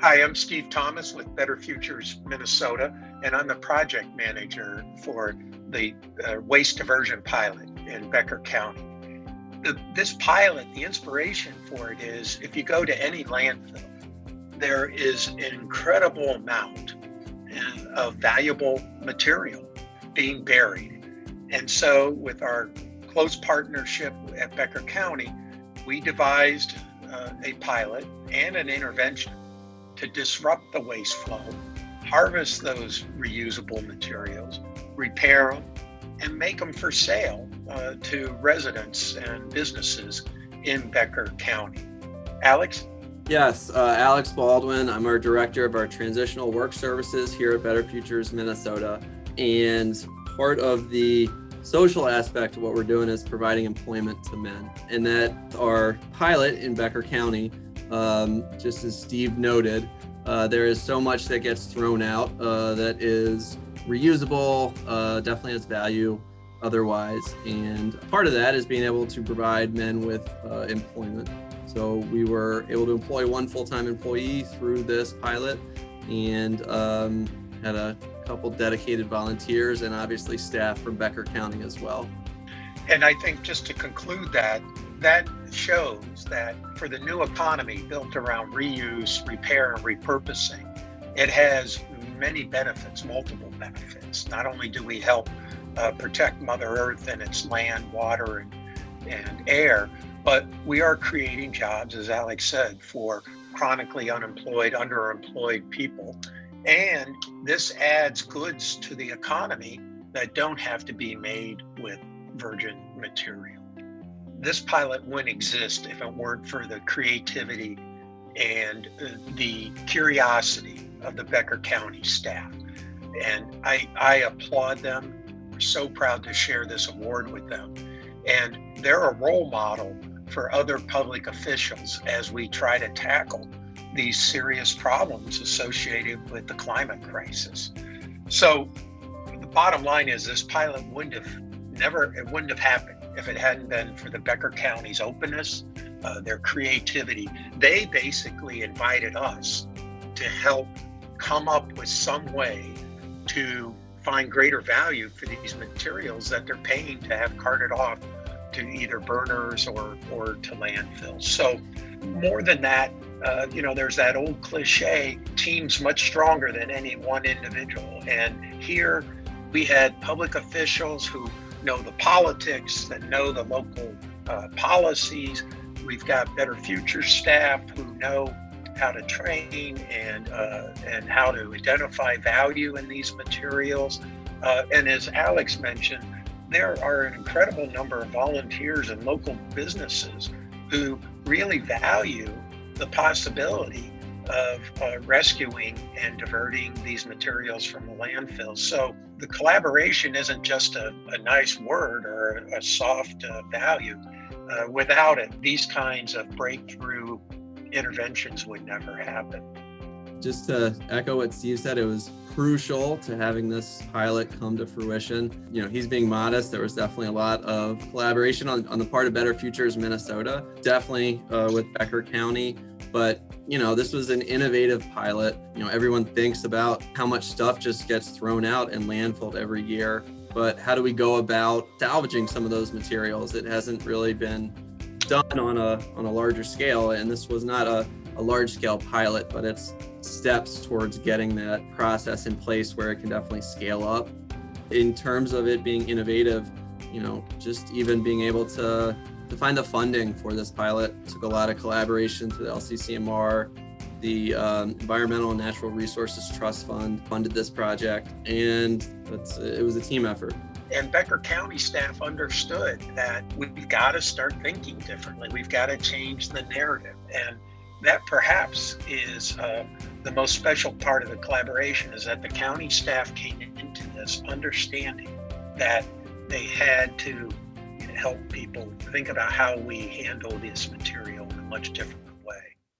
Hi, I'm Steve Thomas with Better Futures Minnesota, and I'm the project manager for the waste diversion pilot in Becker County. This pilot, the inspiration for it is if you go to any landfill, there is an incredible amount of valuable material being buried. And so with our close partnership at Becker County, we devised a pilot and an intervention to disrupt the waste flow, harvest those reusable materials, repair them, and make them for sale to residents and businesses in Becker County. Alex? Yes, Alex Baldwin. I'm our director of our transitional work services here at Better Futures Minnesota. And part of the social aspect of what we're doing is providing employment to men. And that our pilot in Becker County, just as Steve noted, there is so much that gets thrown out that is reusable, definitely has value otherwise. And part of that is being able to provide men with employment. So we were able to employ one full-time employee through this pilot and had a couple dedicated volunteers and obviously staff from Becker County as well. And I think just to conclude that shows that for the new economy built around reuse, repair, and repurposing, it has many benefits, multiple benefits. Not only do we help protect Mother Earth and its land, water, and air, but we are creating jobs, as Alex said, for chronically unemployed, underemployed people. And this adds goods to the economy that don't have to be made with virgin material. This pilot wouldn't exist if it weren't for the creativity and the curiosity of the Becker County staff. And I applaud them. We're so proud to share this award with them. And they're a role model for other public officials as we try to tackle these serious problems associated with the climate crisis. So the bottom line is this pilot wouldn't have happened if it hadn't been for the Becker County's openness, their creativity. They basically invited us to help come up with some way to find greater value for these materials that they're paying to have carted off to either burners or to landfills. So more than that, there's that old cliche, team's much stronger than any one individual. And here we had public officials who know the politics, that know the local policies. We've got Better Future staff who know how to train and how to identify value in these materials. And as Alex mentioned, there are an incredible number of volunteers and local businesses who really value the possibility of rescuing and diverting these materials from the landfill. So the collaboration isn't just a nice word or a soft value. Without it, these kinds of breakthrough interventions would never happen. Just to echo what Steve said, it was crucial to having this pilot come to fruition. He's being modest. There was definitely a lot of collaboration on the part of Better Futures Minnesota, definitely with Becker County. But, this was an innovative pilot. Everyone thinks about how much stuff just gets thrown out and landfilled every year. But how do we go about salvaging some of those materials? It hasn't really been done on a larger scale. And this was not a large scale pilot, but it's steps towards getting that process in place where it can definitely scale up. In terms of it being innovative, just even being able to find the funding for this pilot took a lot of collaboration through the LCCMR. The Environmental and Natural Resources Trust Fund funded this project, and it was a team effort. And Becker County staff understood that we've got to start thinking differently. We've got to change the narrative. And that perhaps is the most special part of the collaboration, is that the county staff came into this understanding that they had to help people think about how we handle this material in a much different